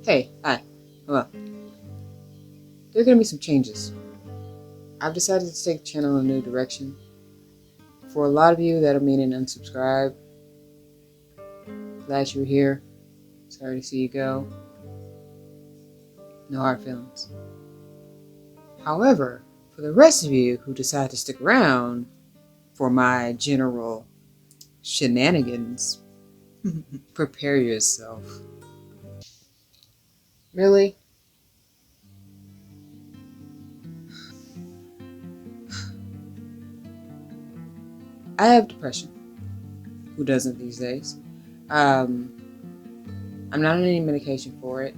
Hey, hi, hello. There are going to be some changes. I've decided to take the channel in a new direction. For a lot of you that are meaning unsubscribe, glad you're here. Sorry to see you go. No hard feelings. However, for the rest of you who decide to stick around for my general shenanigans, prepare yourself. Really? I have depression. Who doesn't these days? I'm not on any medication for it,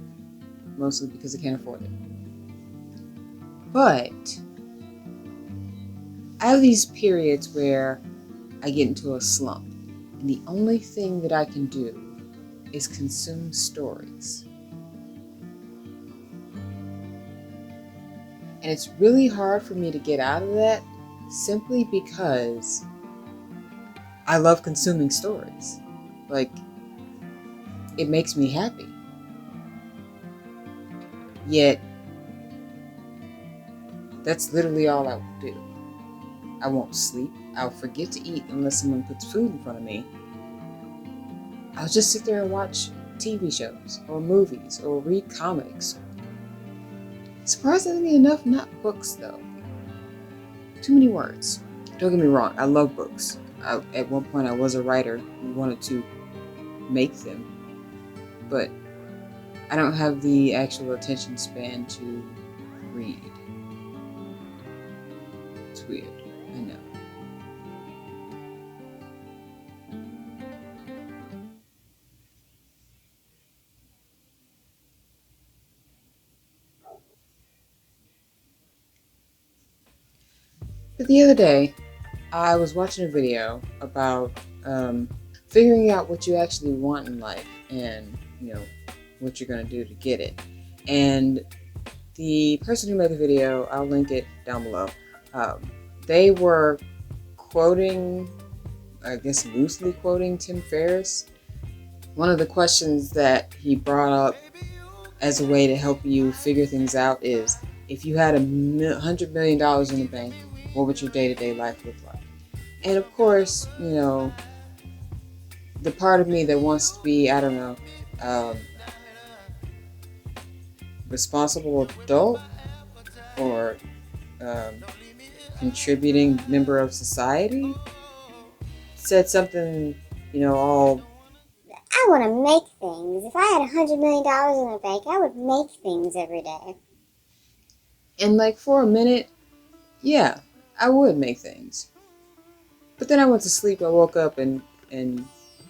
mostly because I can't afford it. But I have these periods where I get into a slump, and the only thing that I can do is consume stories. And it's really hard for me to get out of that simply because I love consuming stories. Like, it makes me happy. Yet, that's literally all I will do. I won't sleep. I'll forget to eat unless someone puts food in front of me. I'll just sit there and watch TV shows or movies or read comics. Surprisingly enough, not books though. Too many words. Don't get me wrong, I love books. At one point I was a writer who wanted to make them, but I don't have the actual attention span to read. It's weird, I know. But the other day, I was watching a video about figuring out what you actually want in life and, what you're going to do to get it. And the person who made the video, I'll link it down below, they were quoting, I guess loosely quoting Tim Ferriss. One of the questions that he brought up as a way to help you figure things out is, if you had $100 million in the bank, what would your day-to-day life look like? And of course, the part of me that wants to be, I don't know, responsible adult or contributing member of society said something, all, I want to make things. If I had $100 million in the bank, I would make things every day. And like for a minute, yeah, I would make things. But then I went to sleep, I woke up and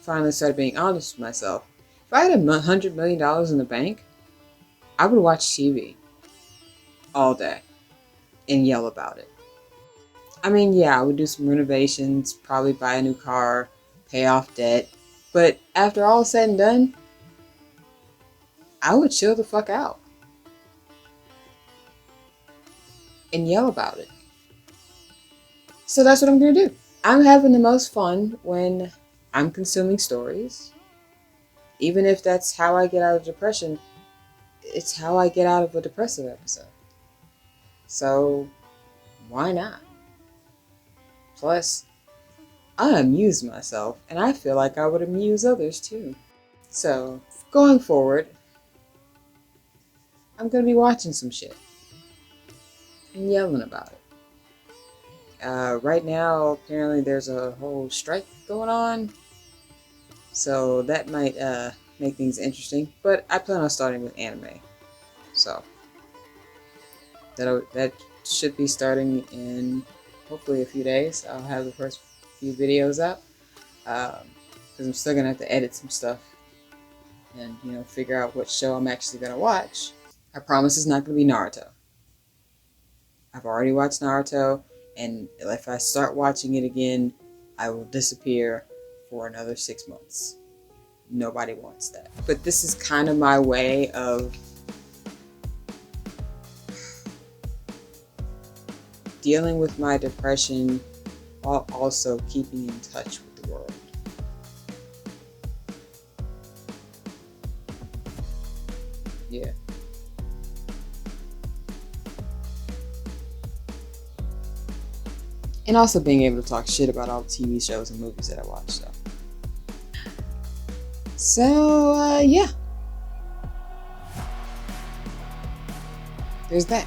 finally started being honest with myself. If I had $100 million in the bank, I would watch TV all day and yell about it. I mean, yeah, I would do some renovations, probably buy a new car, pay off debt. But after all said and done, I would chill the fuck out and yell about it. So that's what I'm going to do. I'm having the most fun when I'm consuming stories. Even if that's how I get out of depression, it's how I get out of a depressive episode. So why not? Plus, I amuse myself, and I feel like I would amuse others too. So, going forward, I'm going to be watching some shit and yelling about it. Right now, apparently there's a whole strike going on, so that might make things interesting, but I plan on starting with anime. So, that should be starting in hopefully a few days. I'll have the first few videos up, because I'm still going to have to edit some stuff and, figure out what show I'm actually going to watch. I promise it's not going to be Naruto. I've already watched Naruto, and if I start watching it again, I will disappear for another 6 months. Nobody wants that. But this is kind of my way of dealing with my depression while also keeping in touch with the world. Yeah. And also being able to talk shit about all the TV shows and movies that I watch. So yeah. There's that.